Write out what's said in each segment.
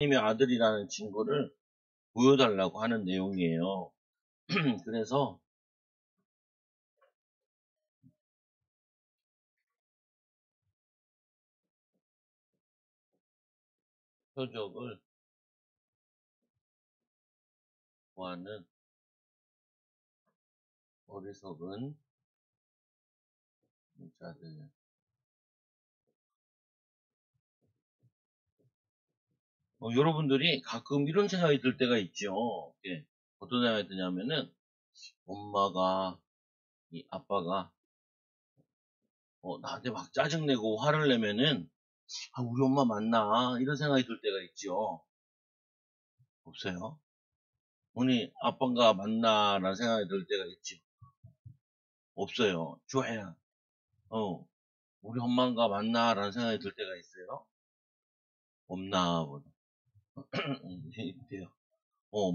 하나님의 아들이라는 증거를 보여달라고 하는 내용이에요. 그래서 표적을 구하는 어리석은 자들. 여러분들이 가끔 이런 생각이 들 때가 있죠. 예, 어떤 생각이 드냐면은 엄마가 이 아빠가 나한테 막 짜증내고 화를 내면은 우리 엄마 맞나 이런 생각이 들 때가 있죠. 없어요? 우리 아빠가 맞나라는 생각이 들 때가 있죠. 없어요. 좋아요. 우리 엄마가 맞나라는 생각이 들 때가 있어요. 없나 보다. 돼요.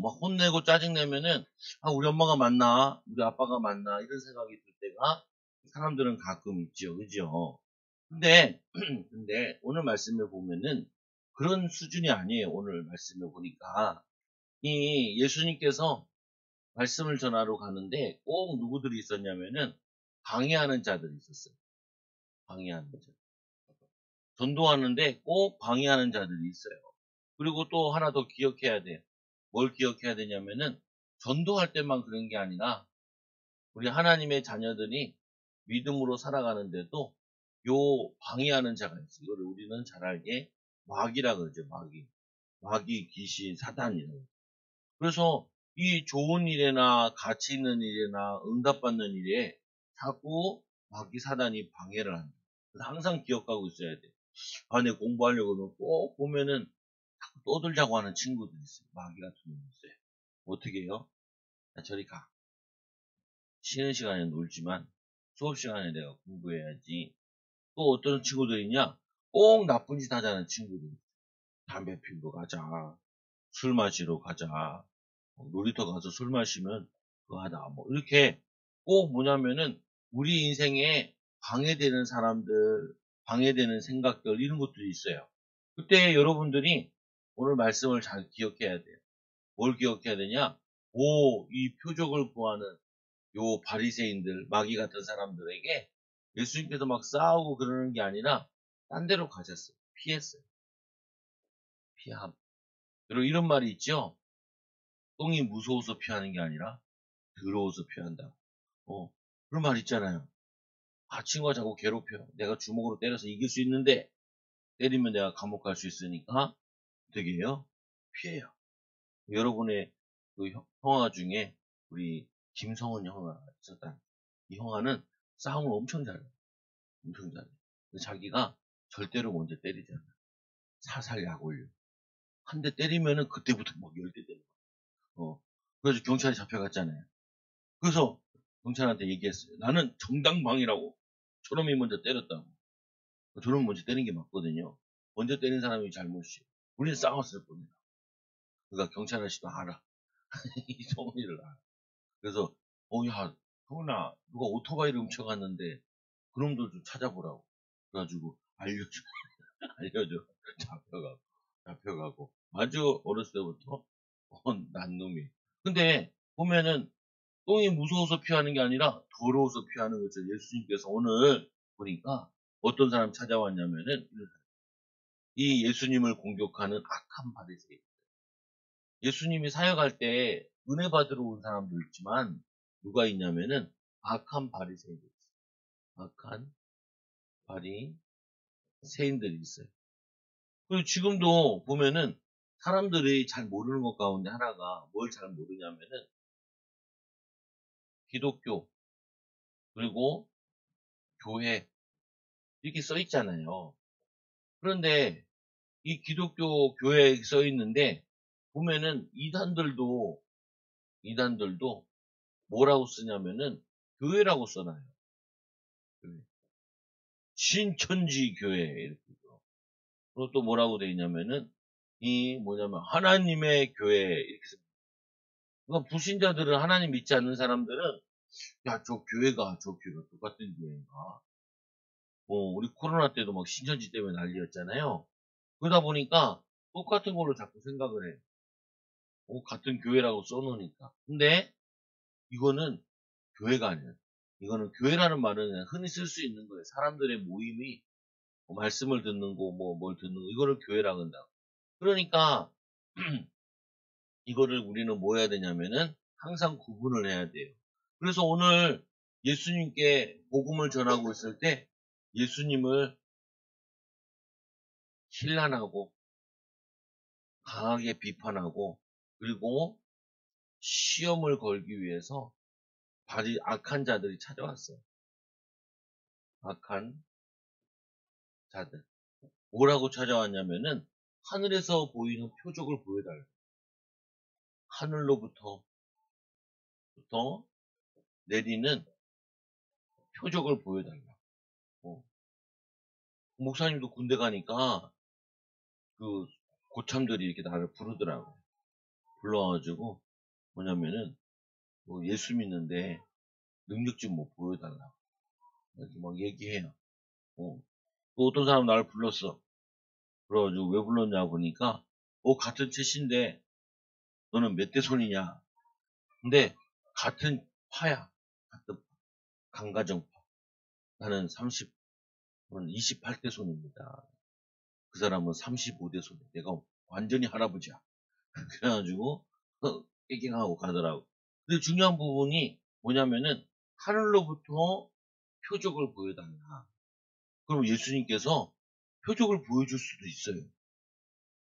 막 혼내고 짜증내면은 우리 엄마가 맞나 우리 아빠가 맞나 이런 생각이 들 때가 사람들은 가끔 있죠. 그죠? 근데 근데 오늘 말씀을 보면은 그런 수준이 아니에요. 오늘 말씀을 보니까 이 예수님께서 말씀을 전하러 가는데 꼭 누구들이 있었냐면은 방해하는 자들이 있었어요. 방해하는 자. 전도하는데 꼭 방해하는 자들이 있어요. 그리고 또 하나 더 기억해야 돼요. 뭘 기억해야 되냐면은 전도할 때만 그런 게 아니라 우리 하나님의 자녀들이 믿음으로 살아가는데도 요 방해하는 자가 있어요. 이거를 우리는 잘 알게 마귀라 그러죠. 마귀. 마귀, 귀신, 사단이라고. 그래서 이 좋은 일에나 가치 있는 일에나 응답받는 일에 자꾸 마귀 사단이 방해를 한다. 그래서 항상 기억하고 있어야 돼. 내 공부하려고 하면 꼭 보면은 자꾸 떠들자고 하는 친구들이 있어요. 마귀 같은 놈이 있어요. 어떻게 해요? 야, 저리 가. 쉬는 시간에 놀지만 수업 시간에 내가 공부해야지. 또 어떤 친구들이 있냐? 꼭 나쁜 짓 하자는 친구들. 담배 피우러 가자. 술 마시러 가자. 놀이터 가서 술 마시면 그거 하다. 뭐 이렇게 꼭 뭐냐면은 우리 인생에 방해되는 사람들, 방해되는 생각들 이런 것들이 있어요. 그때 여러분들이 오늘 말씀을 잘 기억해야 돼요. 뭘 기억해야 되냐? 이 표적을 구하는 요 바리새인들, 마귀 같은 사람들에게 예수님께서 막 싸우고 그러는 게 아니라 딴 데로 가셨어요. 피했어요. 피함. 여러분 이런 말이 있죠? 똥이 무서워서 피하는 게 아니라 더러워서 피한다. 그런 말 있잖아요. 친구가 자꾸 괴롭혀. 내가 주먹으로 때려서 이길 수 있는데 때리면 내가 감옥 갈 수 있으니까 어떻게 해요? 피해요. 여러분의 그 형아 중에 우리 김성은 형아가 있었다. 이 형아는 싸움을 엄청 잘해. 엄청 잘해. 근데 자기가 절대로 먼저 때리지 않아. 살살 약 올려. 한 대 때리면은 그때부터 막 10대 때려. 그래서 경찰이 잡혀갔잖아요. 그래서 경찰한테 얘기했어요. 나는 정당방위라고. 저놈이 먼저 때렸다고. 저놈 먼저 때린 게 맞거든요. 먼저 때린 사람이 잘못이에요. 우리는 싸웠을 뿐이야. 그러니까 경찰 아저씨도 알아. 이 성훈이를 알아. 그래서 야 성훈아 누가 오토바이를 훔쳐갔는데 그놈들 좀 찾아보라고. 그래가지고 알려줘. 알려줘. 잡혀가고. 아주 어렸을 때부터 난 놈이. 근데 보면은 똥이 무서워서 피하는 게 아니라 더러워서 피하는 거죠. 예수님께서 오늘 보니까 어떤 사람 찾아왔냐면은 이 예수님을 공격하는 악한 바리새인. 예수님이 사역할 때 은혜 받으러 온 사람도 있지만 누가 있냐면은 악한 바리새인들 있어요. 악한 바리새인들이 있어요. 그리고 지금도 보면은 사람들이 잘 모르는 것 가운데 하나가 뭘 잘 모르냐면은 기독교 그리고 교회 이렇게 써 있잖아요. 그런데 이 기독교 교회에 써 있는데 보면은 이단들도 뭐라고 쓰냐면은 교회라고 써놔요. 교회. 신천지 교회 이렇게 써. 그리고 또 뭐라고 돼 있냐면은 하나님의 교회 이렇게 써. 그러니까 불신자들은 하나님 믿지 않는 사람들은 야 저 교회가 똑같은 교회인가? 우리 코로나 때도 막 신천지 때문에 난리였잖아요. 그러다 보니까 똑같은 걸로 자꾸 생각을 해. 같은 교회라고 써놓으니까. 근데 이거는 교회가 아니에요. 이거는 교회라는 말은 그냥 흔히 쓸 수 있는 거예요. 사람들의 모임이 뭐 말씀을 듣는 거, 뭐 뭘 듣는 거, 이거를 교회라고 한다. 그러니까 이거를 우리는 뭐 해야 되냐면은 항상 구분을 해야 돼요. 그래서 오늘 예수님께 복음을 전하고 있을 때 예수님을 힐난하고 강하게 비판하고 그리고 시험을 걸기 위해서 발이 악한 자들이 찾아왔어요. 악한 자들. 뭐라고 찾아왔냐면은 하늘에서 보이는 표적을 보여달라. 하늘로부터 내리는 표적을 보여달라. 어. 목사님도 군대 가니까 그 고참들이 이렇게 나를 부르더라고. 불러가지고 뭐냐면은 뭐 예수 믿는데 능력 좀 뭐 보여달라. 이렇게 막 얘기해요. 또 어떤 사람 나를 불렀어. 그래가지고 왜 불렀냐 보니까 같은 채신데 너는 몇 대 손이냐. 근데 같은 파야. 같은 강가정파. 나는 28대 손입니다. 그 사람은 35대 손. 내가 완전히 할아버지야. 그래가지고 깨갱하고 가더라고. 근데 중요한 부분이 뭐냐면은 하늘로부터 표적을 보여달라. 그럼 예수님께서 표적을 보여줄 수도 있어요.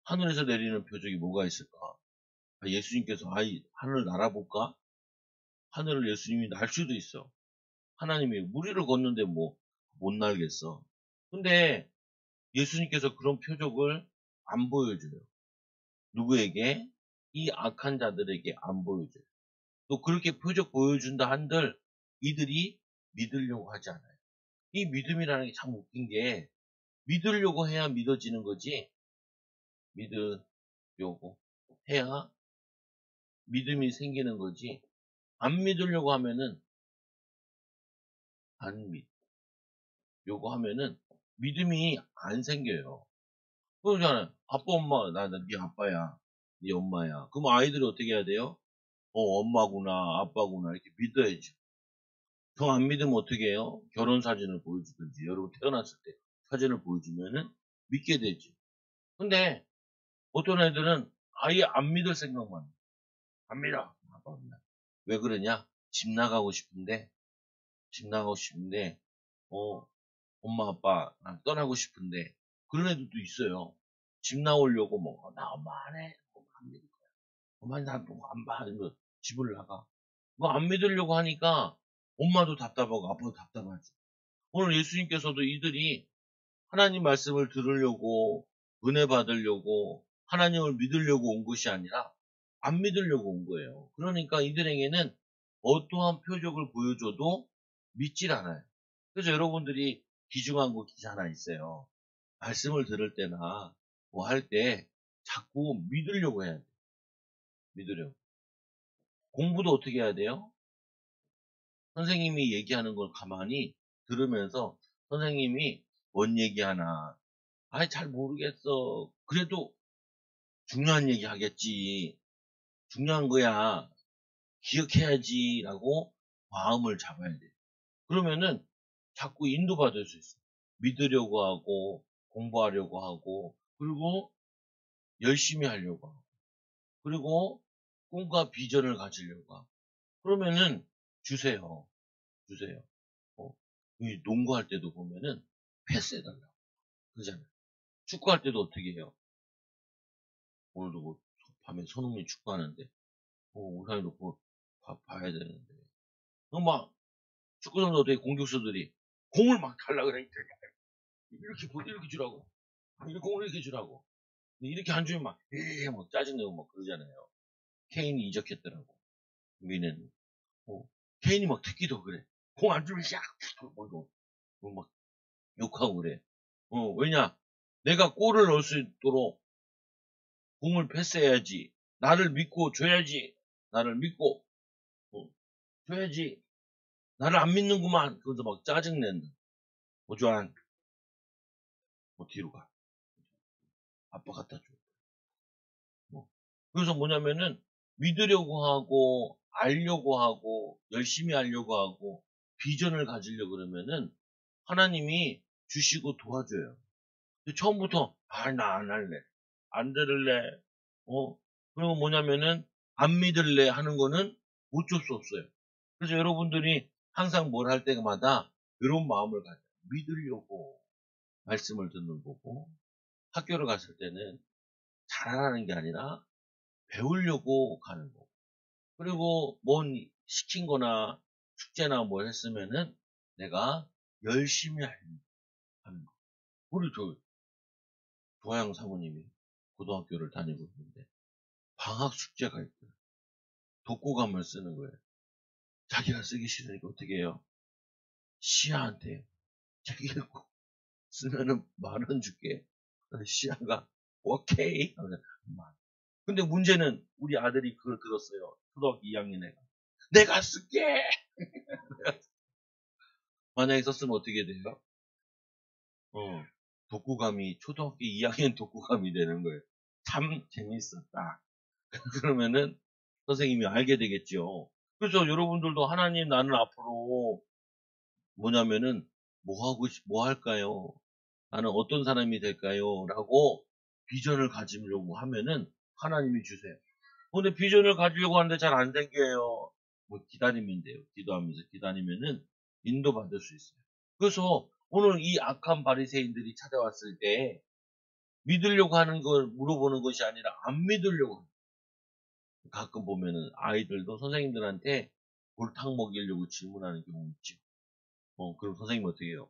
하늘에서 내리는 표적이 뭐가 있을까? 예수님께서 하늘 날아볼까? 하늘을 예수님이 날 수도 있어. 하나님이 무리를 걷는데 뭐 못 날겠어. 근데 예수님께서 그런 표적을 안 보여줘요. 누구에게? 이 악한 자들에게 안 보여줘요. 또 그렇게 표적 보여준다 한들 이들이 믿으려고 하지 않아요. 이 믿음이라는 게 참 웃긴 게 믿으려고 해야 믿어지는 거지. 믿으려고 해야 믿음이 생기는 거지. 안 믿으려고 하면은 안 믿으려고 하면은 믿음이 안 생겨요. 그러잖아요. 아빠, 엄마, 네 아빠야, 네 엄마야. 그럼 아이들이 어떻게 해야 돼요? 엄마구나, 아빠구나 이렇게 믿어야죠. 더 안 믿으면 어떻게 해요? 결혼 사진을 보여주든지 여러분 태어났을 때 사진을 보여주면은 믿게 되지. 근데 어떤 애들은 아예 안 믿을 생각만 해. 안 믿어. 아빠 믿어. 왜 그러냐? 집 나가고 싶은데, 엄마 아빠 떠나고 싶은데 그런 애들도 있어요. 집 나오려고 뭐 나 엄마 안 해. 엄마 안 믿을 거야. 엄마 나 보고 안 봐. 이러면 집을 나가. 뭐 안 믿으려고 하니까 엄마도 답답하고 아빠도 답답하지. 오늘 예수님께서도 이들이 하나님 말씀을 들으려고 은혜 받으려고 하나님을 믿으려고 온 것이 아니라 안 믿으려고 온 거예요. 그러니까 이들에게는 어떠한 표적을 보여줘도 믿질 않아요. 그래서 여러분들이 귀중한 거 기사 하나 있어요. 말씀을 들을 때나 뭐 할 때 자꾸 믿으려고 해야 돼요. 믿으려고. 공부도 어떻게 해야 돼요? 선생님이 얘기하는 걸 가만히 들으면서 선생님이 뭔 얘기하나. 잘 모르겠어. 그래도 중요한 얘기 하겠지. 중요한 거야. 기억해야지. 라고 마음을 잡아야 돼. 그러면은 자꾸 인도받을 수 있어. 믿으려고 하고, 공부하려고 하고, 그리고 열심히 하려고 하고, 그리고 꿈과 비전을 가지려고 하고. 그러면은 주세요. 주세요. 이 농구할 때도 보면은 패스해달라고. 그러잖아요. 축구할 때도 어떻게 해요? 오늘도 뭐 밤에 손흥민 축구하는데, 우상이도 봐야 되는데. 막 축구 선수 어떻게 공격수들이 공을 막 달라 그래. 이렇게 주라고. 이렇게 공을 이렇게 주라고. 이렇게 안 주면 막 짜증내고 막 그러잖아요. 케인이 이적했더라고. 미는. 케인이 막 특기도 그래. 공 안 주면 샥! 막 욕하고 그래. 왜냐? 내가 골을 넣을 수 있도록 공을 패스해야지. 나를 믿고 줘야지. 나를 믿고, 줘야지. 나를 안 믿는구만. 그러면서 막 짜증낸다. 오주환, 뒤로 가. 아빠 갖다 줘. 그래서 뭐냐면은 믿으려고 하고 알려고 하고 열심히 하려고 하고 비전을 가지려고 그러면은 하나님이 주시고 도와줘요. 근데 처음부터 나 안 할래. 안 들을래. 어? 그리고 뭐냐면은 안 믿을래 하는 거는 어쩔 수 없어요. 그래서 여러분들이 항상 뭘 할 때마다 이런 마음을 가져요. 믿으려고 말씀을 듣는 거고 학교를 갔을 때는 잘하는 게 아니라 배우려고 가는 거고 그리고 뭔 시킨 거나 축제나 뭘 했으면은 내가 열심히 하는 거. 우리 조하영 사모님이 고등학교를 다니고 있는데 방학 숙제가 있고 독후감을 쓰는 거예요. 자기가 쓰기 싫으니까 어떻게 해요? 시아한테 책 읽고 쓰면은 10,000원 줄게. 시아가 오케이. 하면서 근데 문제는 우리 아들이 그걸 들었어요. 초등학교 2학년 애가. 내가 쓸게. 만약에 썼으면 어떻게 돼요? 독후감이 초등학교 2학년 독후감이 되는 거예요. 참 재밌었다. 그러면은 선생님이 알게 되겠죠. 그래서 여러분들도 하나님 나는 앞으로 뭐냐면은 뭐 할까요? 나는 어떤 사람이 될까요? 라고 비전을 가지려고 하면은 하나님이 주세요. 근데 비전을 가지려고 하는데 잘 안 생겨요. 뭐 기다리면 돼요. 기도하면서 기다리면은 인도받을 수 있어요. 그래서 오늘 이 악한 바리새인들이 찾아왔을 때 믿으려고 하는 걸 물어보는 것이 아니라 안 믿으려고 해요. 가끔 보면은 아이들도 선생님들한테 골탕 먹이려고 질문하는 경우 있죠. 그럼 선생님 어떻게 해요?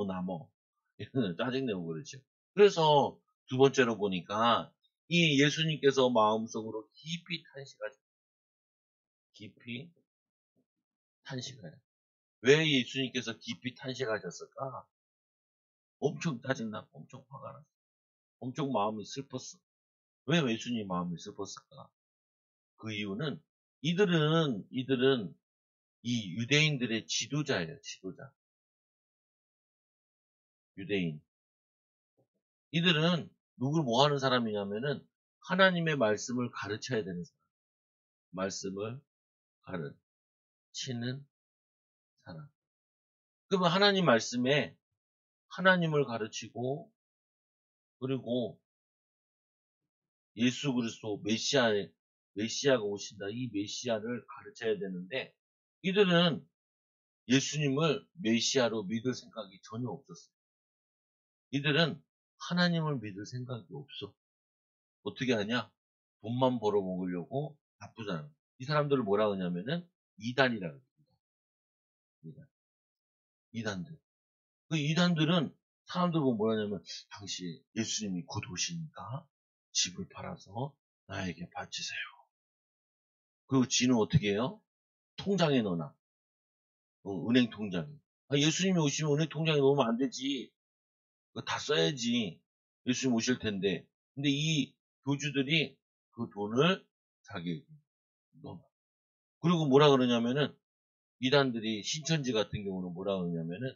나 뭐. 이러면 짜증내고 그러죠. 그래서 두 번째로 보니까 이 예수님께서 마음속으로 깊이 탄식하셨어요. 깊이 탄식해요. 왜 예수님께서 깊이 탄식하셨을까? 엄청 짜증나고 엄청 화가 났어. 엄청 마음이 슬펐어. 왜 예수님 마음이 슬펐을까? 그 이유는 이들은 이 유대인들의 지도자예요, 지도자. 유대인. 이들은 누굴 뭐 하는 사람이냐면은 하나님의 말씀을 가르쳐야 되는 사람. 말씀을 가르치는 사람. 그러면 하나님 말씀에 하나님을 가르치고 그리고 예수 그리스도 메시아가 오신다. 이 메시아를 가르쳐야 되는데 이들은 예수님을 메시아로 믿을 생각이 전혀 없었어요. 이들은 하나님을 믿을 생각이 없어. 어떻게 하냐? 돈만 벌어 먹으려고 바쁘잖아. 이 사람들을 뭐라 하냐면은 이단이라고 해요. 이단. 이단들. 그 이단들은 사람들 보고 뭐라 하냐면 당시 예수님이 곧 오시니까 집을 팔아서 나에게 바치세요. 그리고 지는 어떻게 해요? 통장에 넣어놔. 은행 통장에. 예수님이 오시면 은행 통장에 넣으면 안 되지. 그거 다 써야지. 예수님 오실 텐데. 근데 이 교주들이 그 돈을 자기에게 넣어놔. 그리고 뭐라 그러냐면은 이단들이 신천지 같은 경우는 뭐라 그러냐면은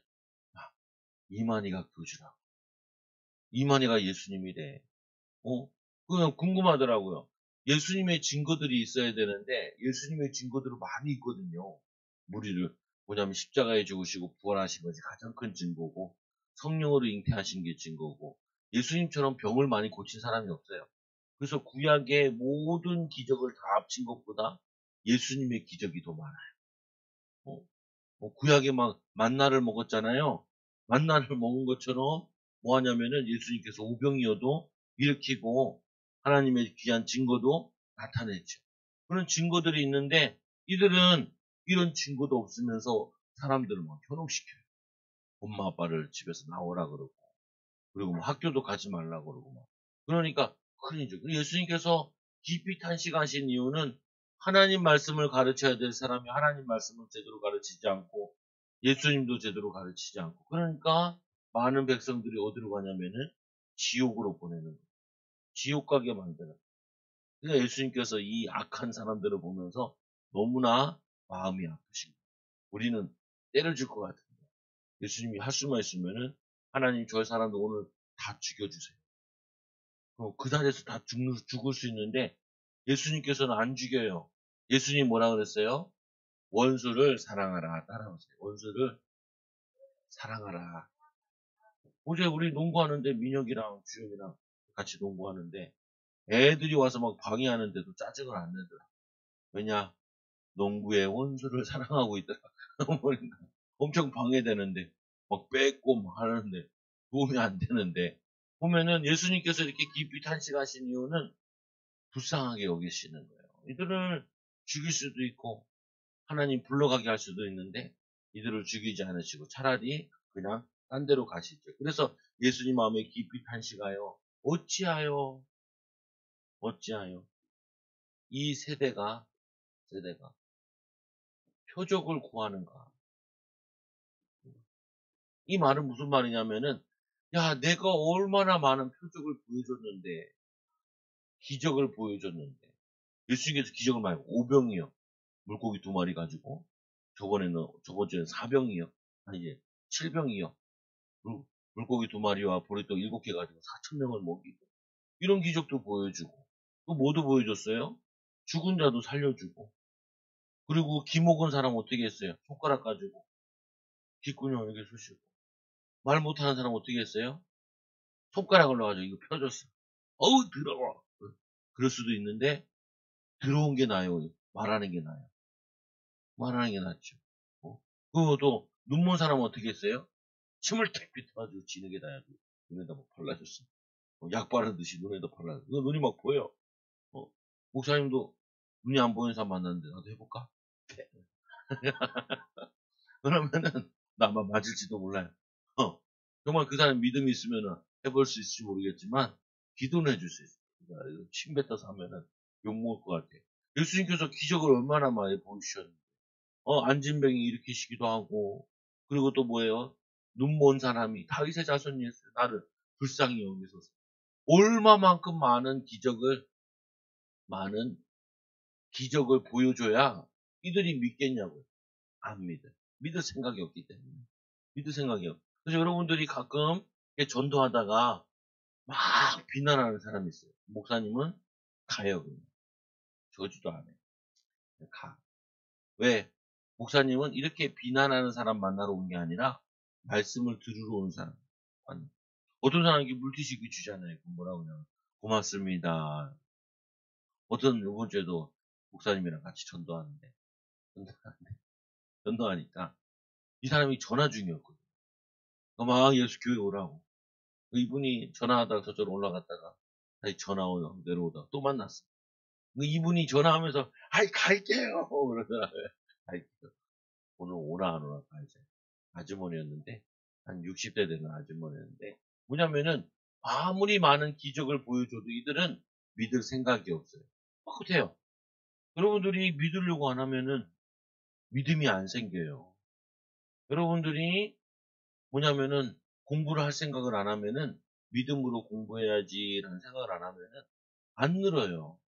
이만희가 교주라고. 이만희가 예수님이래. 그냥 궁금하더라고요. 예수님의 증거들이 있어야 되는데 예수님의 증거들은 많이 있거든요. 우리를 뭐냐면 십자가에 죽으시고 부활하신 것이 가장 큰 증거고 성령으로 잉태하신 게 증거고 예수님처럼 병을 많이 고친 사람이 없어요. 그래서 구약의 모든 기적을 다 합친 것보다 예수님의 기적이 더 많아요. 어, 구약에 막 만나를 먹었잖아요. 만나를 먹은 것처럼 뭐 하냐면은 예수님께서 오병이어도 일으키고 하나님의 귀한 증거도 나타냈죠. 그런 증거들이 있는데 이들은 이런 증거도 없으면서 사람들을 막 현혹시켜요. 엄마 아빠를 집에서 나오라 그러고 그리고 뭐 학교도 가지 말라 그러고 막. 그러니까 큰일이죠. 예수님께서 깊이 탄식하신 이유는 하나님 말씀을 가르쳐야 될 사람이 하나님 말씀을 제대로 가르치지 않고 예수님도 제대로 가르치지 않고 그러니까 많은 백성들이 어디로 가냐면은 지옥으로 보내는 거예요. 지옥 가게 만드는. 그러니까 예수님께서 이 악한 사람들을 보면서 너무나 마음이 아프신 거예요. 우리는 때를 줄 것 같은데 예수님이 할 수만 있으면은 하나님 저 사람들 오늘 다 죽여주세요. 그 자리에서 다 죽을 수 있는데 예수님께서는 안 죽여요. 예수님 뭐라 그랬어요? 원수를 사랑하라. 따라오세요. 원수를 사랑하라. 어제 우리 농구하는데 민혁이랑 주영이랑 같이 농구하는데 애들이 와서 막 방해하는데도 짜증을 안 내더라. 왜냐? 농구의 원수를 사랑하고 있더라. 그러니까 엄청 방해되는데 막 뺏고 막 하는데 도움이 안 되는데 보면은 예수님께서 이렇게 깊이 탄식하신 이유는 불쌍하게 여기시는 거예요. 이들을 죽일 수도 있고 하나님 불러가게 할 수도 있는데 이들을 죽이지 않으시고 차라리 그냥 딴 데로 가시죠. 그래서 예수님 마음에 깊이 탄식하여 어찌하여 이 세대가 표적을 구하는가. 이 말은 무슨 말이냐면은 야 내가 얼마나 많은 표적을 보여줬는데 기적을 보여줬는데 예수님께서 기적을 많이 오병이요. 물고기 2마리 가지고 저번 주에는 4병이요. 아니 7병이요. 물고기 2마리와 보리떡 7개 가지고 4,000명을 먹이고 이런 기적도 보여주고 또 뭐도 보여줬어요? 죽은 자도 살려주고 그리고 기 먹은 사람 어떻게 했어요? 손가락 가지고 귓구녕에게 쑤시고 말 못하는 사람 어떻게 했어요? 손가락을 넣어가지고 이거 펴줬어. 어우 더러워. 그럴 수도 있는데 들어온 게 나아요. 말하는 게 나아요. 말하는 게 낫죠. 그리고 또 눈먼 사람은 어떻게 했어요? 침을 탁 뱉어가지고 진흙에다 눈에다 뭐 발라줬어. 약 바르듯이 눈에다 발라줬어. 눈이 막 보여. 어, 목사님도 눈이 안 보이는 사람 만났는데 나도 해볼까? 그러면은 나 아마 맞을지도 몰라요. 어, 정말 그 사람 믿음이 있으면 해볼 수 있을지 모르겠지만 기도는 해줄 수 있어요. 그러니까 침 뱉어서 하면은 욕먹을 것 같아. 예수님께서 기적을 얼마나 많이 보여주셨는데 안진뱅이 일으키시기도 하고 그리고 또 뭐예요? 눈먼 사람이 다윗의 자손이었어요. 나를 불쌍히 여기소서. 얼마만큼 많은 기적을 보여줘야 이들이 믿겠냐고요. 안 믿어. 믿을 생각이 없기 때문에. 믿을 생각이 없어. 그래서 여러분들이 가끔 전도하다가 막 비난하는 사람이 있어요. 목사님은 가요, 그냥. 저지도 안 해. 가. 왜? 목사님은 이렇게 비난하는 사람 만나러 온 게 아니라 말씀을 들으러 온 사람. 어떤 사람이 물티슈 주잖아요. 뭐라고 그냥 고맙습니다. 어떤 이번 주에도 목사님이랑 같이 전도하니까 이 사람이 전화 중이었거든. 막 예수 교회 오라고. 이분이 전화하다가 저쪽으로 올라갔다가 다시 내려오다가 또 만났어. 이분이 전화하면서 아이 갈게요 그러더라고요. 갈게요. 오늘 오나 안 오나 가야지. 아주머니였는데 한 60대 되는 아주머니였는데 뭐냐면은 아무리 많은 기적을 보여줘도 이들은 믿을 생각이 없어요. 똑같아요. 여러분들이 믿으려고 안 하면은 믿음이 안 생겨요. 여러분들이 뭐냐면은 공부를 할 생각을 안 하면은 믿음으로 공부해야지라는 생각을 안 하면은 안 늘어요.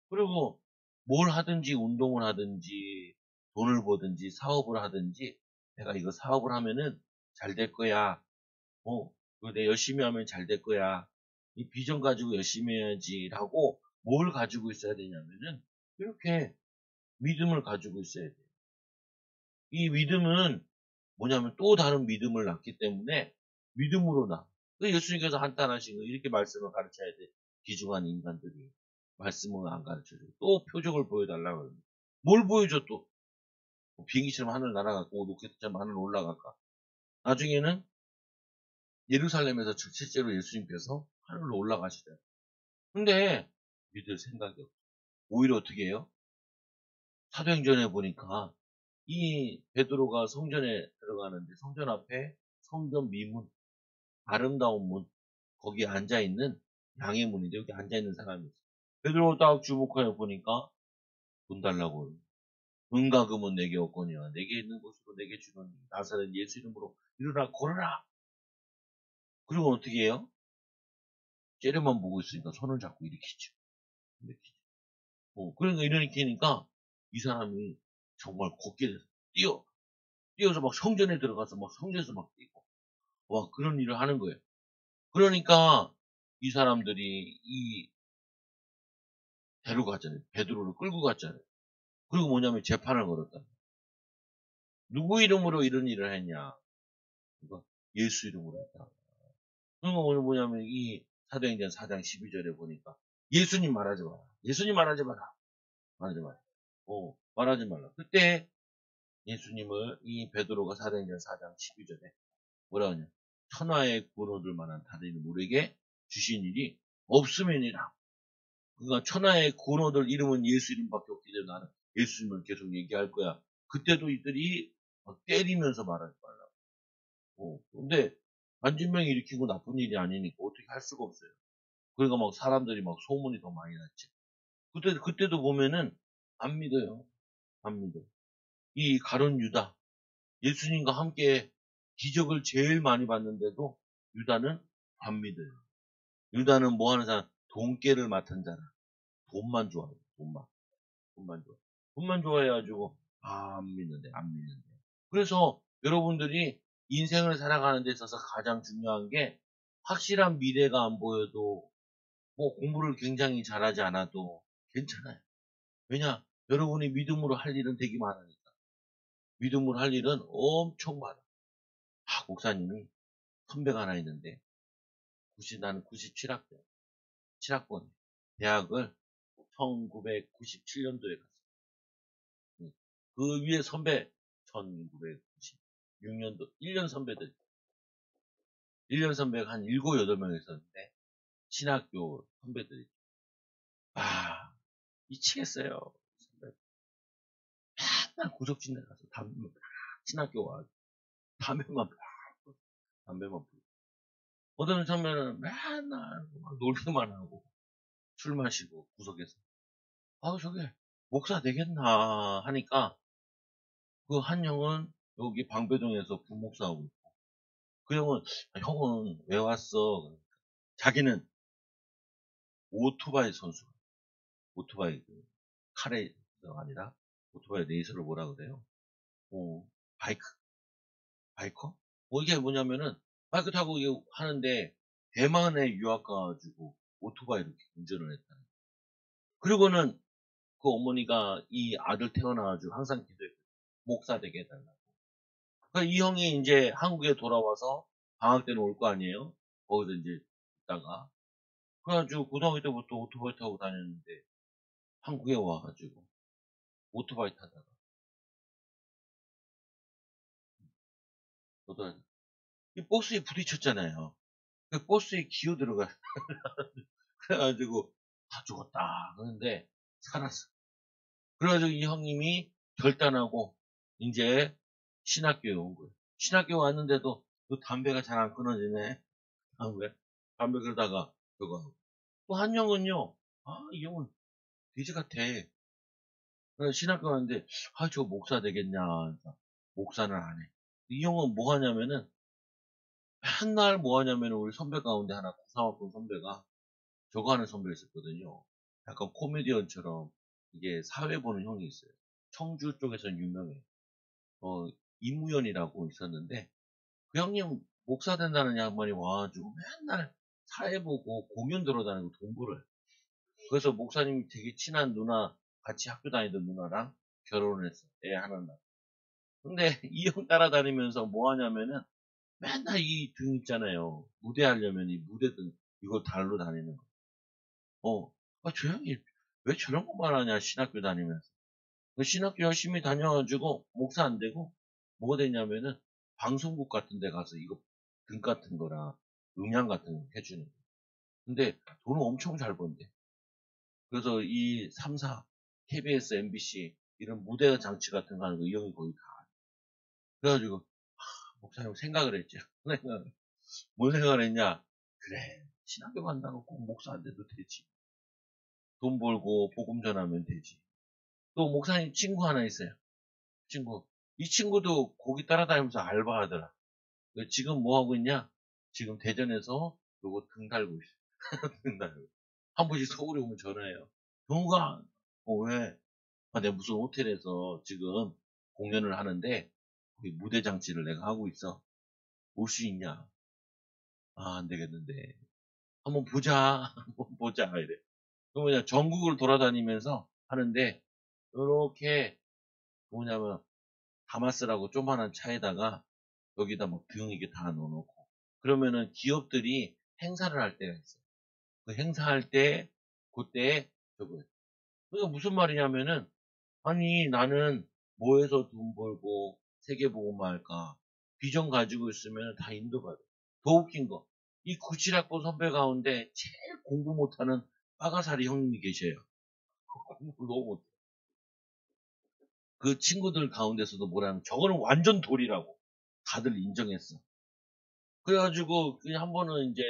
그리고 뭘 하든지 운동을 하든지 돈을 버든지 사업을 하든지 내가 이거 사업을 하면은 잘 될 거야. 내 열심히 하면 잘 될 거야. 이 비전 가지고 열심히 해야지라고 뭘 가지고 있어야 되냐면은 이렇게 믿음을 가지고 있어야 돼요. 이 믿음은 뭐냐면 또 다른 믿음을 낳기 때문에 믿음으로 나. 예수님께서 한탄하신 거 이렇게 말씀을 가르쳐야 돼. 귀중한 인간들이 말씀을 안 가르쳐줘. 또 표적을 보여달라 그러는. 뭘 보여줘 또? 비행기처럼 하늘 날아갔고 로켓처럼 하늘 올라갈까? 나중에는 예루살렘에서 실제로 예수님께서 하늘로 올라가시대요. 근데 믿을 생각이 없어. 오히려 어떻게 해요? 사도행전에 보니까 이 베드로가 성전에 들어가는데 성전 앞에 성전 미문 아름다운 문 거기에 앉아있는 양의 문인데 여기 앉아있는 사람이 있어. 베드로가 딱 주목하여 보니까 돈 달라고 은과 금은 내게 없거니와 내게 있는 것으로 내게 주는 나사렛 예수 이름으로 일어나 걸어라. 그리고 어떻게 해요? 째려만 보고 있으니까 손을 잡고 일으키죠. 그러니까 일으키니까 이 사람이 정말 걷게 돼서 뛰어서 막 성전에 들어가서 막 성전에서 막 뛰고 와 그런 일을 하는 거예요. 그러니까 이 사람들이 이 데려갔잖아요. 베드로를 끌고 갔잖아요. 그리고 뭐냐면 재판을 걸었다. 누구 이름으로 이런 일을 했냐? 이거 예수 이름으로 했다. 그러니까 뭐냐면 이 사도행전 4장 12절에 보니까 예수님 말하지 마라. 예수님 말하지 마라. 말하지 마라. 말하지 말라. 그때 예수님을 이 베드로가 사도행전 4장 12절에 뭐라 하냐? 천하의 구원 얻을 만한 다른 이는 우리에게 주신 일이 없음이니라. 그러니까 천하의 구원 얻을 이름은 예수 이름밖에 없기 때문에 나는 예수님을 계속 얘기할 거야. 그때도 이들이 막 때리면서 말하지 말라고. 근데 안진병이 일으킨 건 나쁜 일이 아니니까 어떻게 할 수가 없어요. 그러니까 막 사람들이 막 소문이 더 많이 났지. 그때도 보면은 안 믿어요. 안 믿어. 이 가룟 유다, 예수님과 함께 기적을 제일 많이 봤는데도 유다는 안 믿어요. 유다는 뭐 하는 사람? 돈깨를 맡은 자라. 돈만 좋아해요. 돈만. 돈만 좋아. 돈만 좋아해가지고, 안 믿는데, 안 믿는데. 그래서 여러분들이 인생을 살아가는 데 있어서 가장 중요한 게 확실한 미래가 안 보여도 뭐 공부를 굉장히 잘하지 않아도 괜찮아요. 왜냐? 여러분이 믿음으로 할 일은 되게 많으니까. 믿음으로 할 일은 엄청 많아. 목사님이 선배가 하나 있는데, 나는 97학번, 7학번, 대학을 1997년도에 갔어. 그 위에 선배, 1996년도, 1년 선배들, 1년 선배가 한 7, 8명 있었는데, 신학교 선배들이. 미치겠어요. 선배. 맨날 구석진데 가서 신학교 와, 담배만, 담배만 피고. 어떤 선배는 맨날 막 놀기만 하고, 술 마시고, 구석에서. 저게, 목사 되겠나 하니까, 그 한 형은 여기 방배동에서 부목사하고 있고, 그 형은, 형은 왜 왔어? 자기는 오토바이 선수, 오토바이, 카레가 아니라, 오토바이 레이서를 뭐라 그래요? 어, 바이크, 바이커? 이게 뭐냐면은, 바이크 타고 이거 하는데, 대만에 유학 가가지고, 오토바이 이렇게 운전을 했다. 그리고는, 그 어머니가 이 아들 태어나가지고 항상 기도했고, 목사 되게 해달라고. 그러니까 이 형이 이제 한국에 돌아와서 방학 때는 올 거 아니에요? 거기서 이제 있다가. 그래가지고 고등학교 때부터 오토바이 타고 다녔는데, 한국에 와가지고, 오토바이 타다가, 저도 이 버스에 부딪혔잖아요. 그 버스에 기어 들어가. 그래가지고, 다 죽었다. 그런데, 살았어. 그래가지고 이 형님이 결단하고, 이제, 신학교에 온 거예요. 신학교 왔는데도, 그 담배가 잘 안 끊어지네. 왜? 담배 그러다가, 그거. 또 한 형은요, 이 형은 돼지 같아. 그래서 신학교 갔는데, 저 목사 되겠냐. 그래서 목사는 안 해. 이 형은 뭐 하냐면은, 맨날 뭐 하냐면은, 우리 선배 가운데 하나, 93학번 선배가, 저거 하는 선배가 있었거든요. 약간 코미디언처럼, 이게 사회 보는 형이 있어요. 청주 쪽에서는 유명해. 이무연이라고 있었는데, 그 형님 목사 된다는 양반이 와가지고 맨날 사회 보고 공연 들어다니고 돈 벌어요. 그래서 목사님이 되게 친한 누나, 같이 학교 다니던 누나랑 결혼을 했어. 애 하나 낳. 근데 이 형 따라다니면서 뭐 하냐면은 맨날 이 등 있잖아요. 무대 하려면 이 무대 등 이걸 달로 다니는 거. 저 형이 왜 저런 것만 하냐 신학교 다니면서. 그 신학교 열심히 다녀가지고 목사 안 되고 뭐가 되냐면은 방송국 같은 데 가서 이거 등 같은 거랑 음향 같은 거 해주는 거. 근데 돈을 엄청 잘 번대. 그래서 이 3사, KBS, MBC 이런 무대 장치 같은 거 하는 거 이 형이 거의 다. 그래가지고 목사님 생각을 했죠. 뭘 생각을 했냐? 그래 신학교 간다고 꼭 목사 안 돼도 되지. 돈 벌고 복음 전하면 되지. 또 목사님 친구 하나 있어요. 친구. 이 친구도 거기 따라다니면서 알바하더라. 지금 뭐 하고 있냐? 지금 대전에서 요거 등 달고 있어. 등 달고. 한 번씩 서울에 오면 전화해요. 동우가, 왜? 내가 무슨 호텔에서 지금 공연을 하는데, 거기 무대 장치를 내가 하고 있어. 올 수 있냐? 안 되겠는데. 한번 보자. 한번 보자. 이래. 그 뭐냐, 전국을 돌아다니면서 하는데, 요렇게, 뭐냐면, 다마스라고 조그만한 차에다가, 여기다 막 등 이게 다 넣어놓고, 그러면은 기업들이 행사를 할 때가 있어요. 그 행사할 때, 그때, 저거. 그러니까 무슨 말이냐면은, 아니, 나는 뭐 해서 돈 벌고, 세계보고만 할까? 비전 가지고 있으면 다 인도받아. 더 웃긴 거. 이 구칠학번 선배 가운데 제일 공부 못하는 빠가사리 형님이 계셔요. 공부 너무 못해. 그 친구들 가운데서도 뭐라면 저거는 완전 돌이라고 다들 인정했어. 그래가지고 그냥 한 번은 이제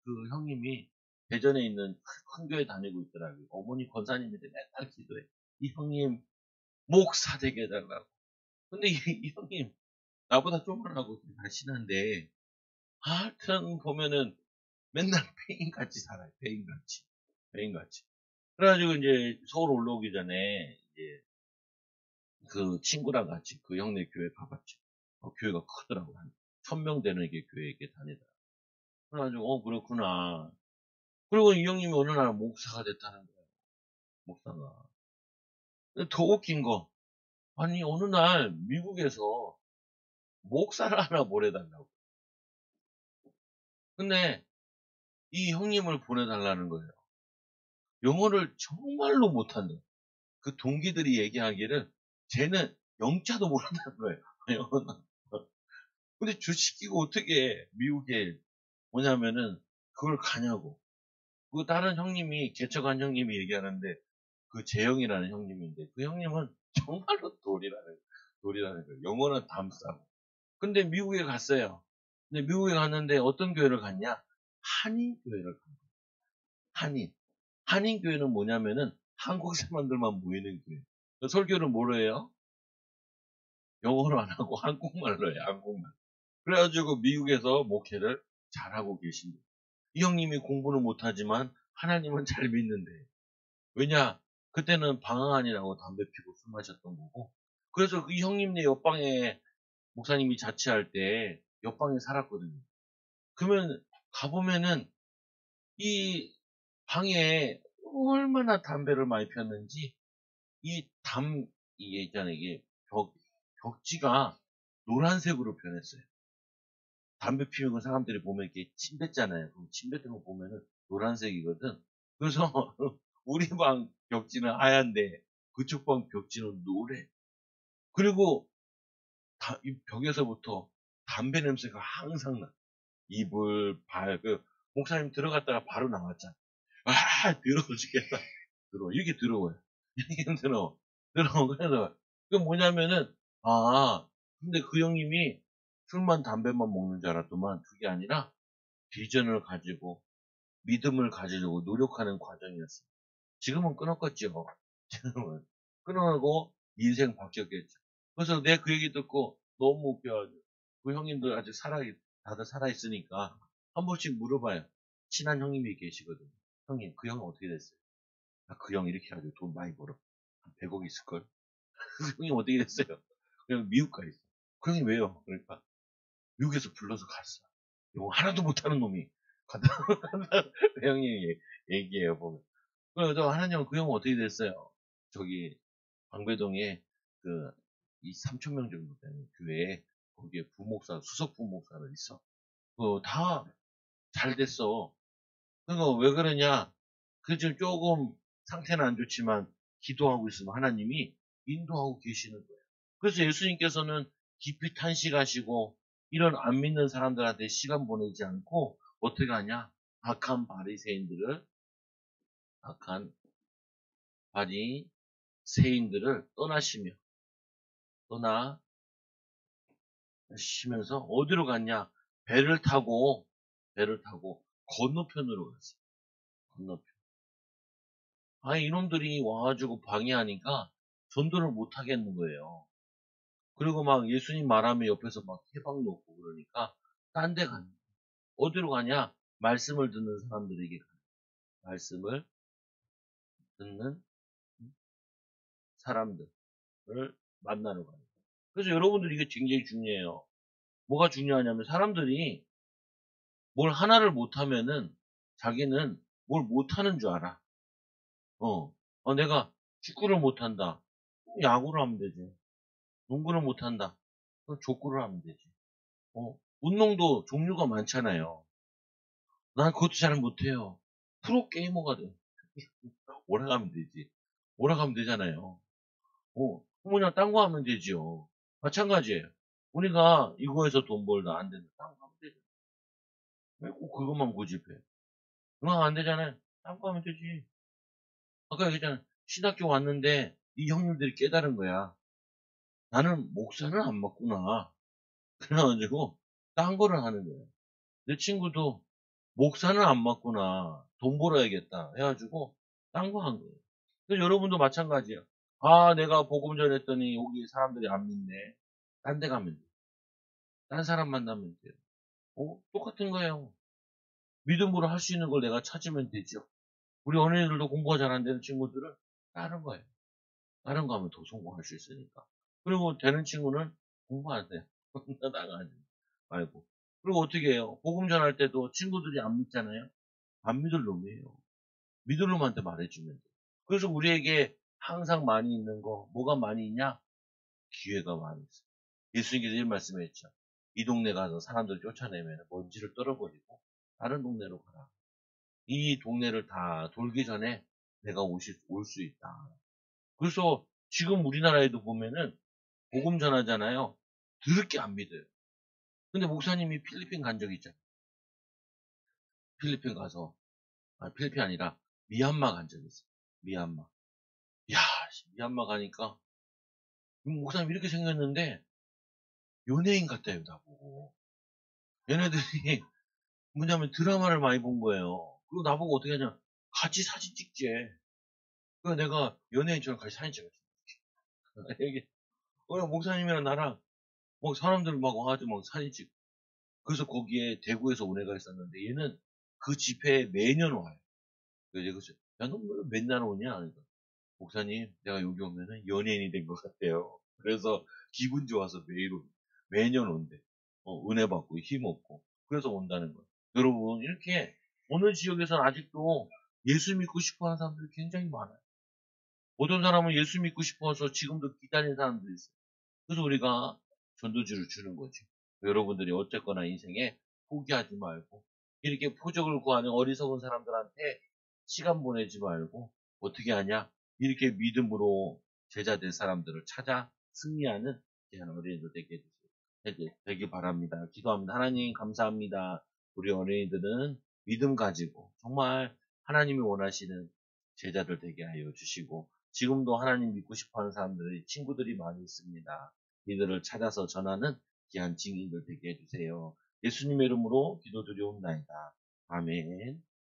그 형님이 대전에 있는 큰 교회 다니고 있더라고요. 어머니 권사님인데 맨날 기도해. 이 형님 목사 되게 해달라고. 근데 이 형님 나보다 조금하고 날씬한데 하여튼 보면은 맨날 페인같이 살아요. 페인같이. 페인같이. 그래가지고 이제 서울 올라오기 전에 이제 그 친구랑 같이 그 형네 교회 가봤죠. 교회가 크더라고요. 한 1000명 되는 게 교회에 이렇게 다니더라고요. 그래가지고 그렇구나. 그리고 이 형님이 어느 날 목사가 됐다는 거예요. 목사가. 근데 더 웃긴 거. 아니 어느 날 미국에서 목사를 하나 보내달라고. 근데 이 형님을 보내달라는 거예요. 영어를 정말로 못한다. 그 동기들이 얘기하기를 쟤는 영자도 모른다는 거예요. 영어는. 근데 주시키고 어떻게 미국에 뭐냐면은 그걸 가냐고. 그 다른 형님이 개척한 형님이 얘기하는데 그 재영이라는 형님인데 그 형님은 정말로 돌이라는 거예요. 영어는 담싸고. 근데 미국에 갔어요. 근데 미국에 갔는데 어떤 교회를 갔냐? 한인교회를 간 거예요. 한인. 한인교회는 뭐냐면은 한국 사람들만 모이는 교회. 설교를 뭐로 해요? 영어로 안 하고 한국말로 해요. 한국말. 그래가지고 미국에서 목회를 잘하고 계십니다. 이 형님이 공부는 못하지만 하나님은 잘 믿는데. 왜냐? 그때는 방황아니라고 담배 피고 술 마셨던 거고. 그래서 이 형님네 옆방에 목사님이 자취할 때 옆방에 살았거든요. 그러면 가보면은 이 방에 얼마나 담배를 많이 폈는지 이 이게 있잖아요. 이게 벽지가 노란색으로 변했어요. 담배 피우는 사람들이 보면 이렇게 침 뱉잖아요. 그럼 침 뱉는 거 보면은 노란색이거든. 그래서 우리 방 벽지는 하얀데 그쪽 방 벽지는 노래. 그리고 이 벽에서부터 담배 냄새가 항상 나. 이불, 목사님 들어갔다가 바로 나왔잖아. 더러워 죽겠다. 더러워. 이렇게 더러워요. 이렇게 더러워. 더러워. 그래서, 그 뭐냐면은, 근데 그 형님이 술만 담배만 먹는 줄 알았더만 그게 아니라 비전을 가지고 믿음을 가지려고 노력하는 과정이었어요. 지금은 끊었겠죠. 지금은 끊어고 인생 바뀌었겠죠. 그래서 내 그 얘기 듣고 너무 웃겨가지고 그 형님들 아직 다들 살아있으니까 한 번씩 물어봐요. 친한 형님이 계시거든요. 형님, 그 형은 어떻게 됐어요? 그 형 이렇게 해가지고 돈 많이 벌어. 한 100억 있을걸? 그 형님 어떻게 됐어요? 그냥 미국 가 있어. 그 형이 왜요? 그러니까 미국에서 불러서 갔어. 영어 하나도 못하는 놈이 간다. 그 형님이 얘기해요, 보면. 그래서 하나님은 그 형 어떻게 됐어요? 저기 방배동에 그 이 3천 명 정도 되는 교회에 거기에 부목사, 수석 부목사가 있어. 다 잘 됐어. 그러니까 왜 그러냐? 그 지금 조금 상태는 안 좋지만 기도하고 있으면 하나님이 인도하고 계시는 거예요. 그래서 예수님께서는 깊이 탄식하시고 이런 안 믿는 사람들한테 시간 보내지 않고 어떻게 하냐? 악한 바리새인들을 악한 바리새인들을 떠나시면서 어디로 갔냐? 배를 타고 건너편으로 갔어요. 건너편. 이놈들이 와가지고 방해하니까 전도를 못 하겠는 거예요. 그리고 막 예수님 말하면 옆에서 막 해방 놓고 그러니까 딴 데 가는 거예요. 어디로 가냐? 말씀을 듣는 사람들에게 가요. 말씀을 듣는 사람들을 만나러 가요. 그래서 여러분들 이게 굉장히 중요해요. 뭐가 중요하냐면 사람들이 뭘 하나를 못하면은 자기는 뭘 못하는 줄 알아. 내가 축구를 못한다. 야구를 하면 되지. 농구를 못한다. 그럼 족구를 하면 되지. 운동도 종류가 많잖아요. 난 그것도 잘 못해요. 프로게이머가 돼. 오락하면 되지. 오락하면 되잖아요. 그냥 딴 거 하면 되지요. 마찬가지예요. 우리가 이거에서 돈 벌다 안 된다. 딴 거 하면 되죠. 왜 꼭 그것만 고집해? 그거 안 되잖아요. 딴 거 하면 되지. 아까 얘기했잖아. 신학교 왔는데 이 형님들이 깨달은 거야. 나는 목사는 안 맞구나. 그래가지고 딴 거를 하는 거예요. 내 친구도 목사는 안 맞구나. 돈 벌어야겠다. 해가지고 딴 거 한 거예요. 그래서 여러분도 마찬가지예요. 아, 내가 복음 전했더니 여기 사람들이 안 믿네. 딴 데 가면 돼. 딴 사람 만나면 돼요. 똑같은 거예요. 믿음으로 할 수 있는 걸 내가 찾으면 되죠. 우리 어린이들도 공부가 잘 안 되는 친구들은 다른 거예요. 다른 거 하면 더 성공할 수 있으니까. 그리고 되는 친구는 공부 안 해요. 나가지 말고. 그리고 어떻게 해요? 복음 전할 때도 친구들이 안 믿잖아요. 안 믿을 놈이에요. 믿을 놈한테 말해주면 돼. 그래서 우리에게 항상 많이 있는 거, 뭐가 많이 있냐? 기회가 많이 있어. 예수님께서 이런 말씀했죠. 이 동네 가서 사람들 쫓아내면 먼지를 떨어버리고 다른 동네로 가라. 이 동네를 다 돌기 전에 내가 올 수 있다. 그래서 지금 우리나라에도 보면은 복음 전하잖아요. 더럽게 안 믿어요. 근데 목사님이 필리핀 간 적이 있잖아요. 필리핀 가서, 필리핀 아니라 미얀마 간 적이 있어요. 미얀마. 야, 미얀마 가니까 목사님 이렇게 생겼는데 연예인 같아요, 나보고. 얘네들이 뭐냐면 드라마를 많이 본 거예요. 그리고 나보고 어떻게 하냐. 같이 사진 찍재. 그래서 내가 연예인처럼 같이 사진 찍었어. 이게, 목사님이랑 나랑 막 사람들 막 와가지고 막 사진 찍고. 그래서 거기에 대구에서 온 애가 있었는데 얘는 그 집회에 매년 와요. 그래서 얘가 그랬어요. 야, 너 맨날 오냐? 그러니까, 목사님, 내가 여기 오면은 연예인이 된 것 같아요. 그래서 기분 좋아서 매년 온대. 은혜 받고 힘 얻고. 그래서 온다는 거예요. 여러분, 이렇게 어느 지역에서는 아직도 예수 믿고 싶어 하는 사람들이 굉장히 많아요. 어떤 사람은 예수 믿고 싶어서 지금도 기다리는 사람들이 있어요. 그래서 우리가 전도지를 주는 거죠. 여러분들이 어쨌거나 인생에 포기하지 말고 이렇게 포적을 구하는 어리석은 사람들한테 시간 보내지 말고 어떻게 하냐? 이렇게 믿음으로 제자 될 사람들을 찾아 승리하는 귀한 어린이들 되길 바랍니다. 기도합니다. 하나님 감사합니다. 우리 어린이들은 믿음 가지고 정말 하나님이 원하시는 제자들 되게 하여 주시고 지금도 하나님 믿고 싶어하는 사람들이 친구들이 많이 있습니다. 이들을 찾아서 전하는 귀한 증인들 되게 해주세요. 예수님의 이름으로 기도드리옵나이다. 아멘.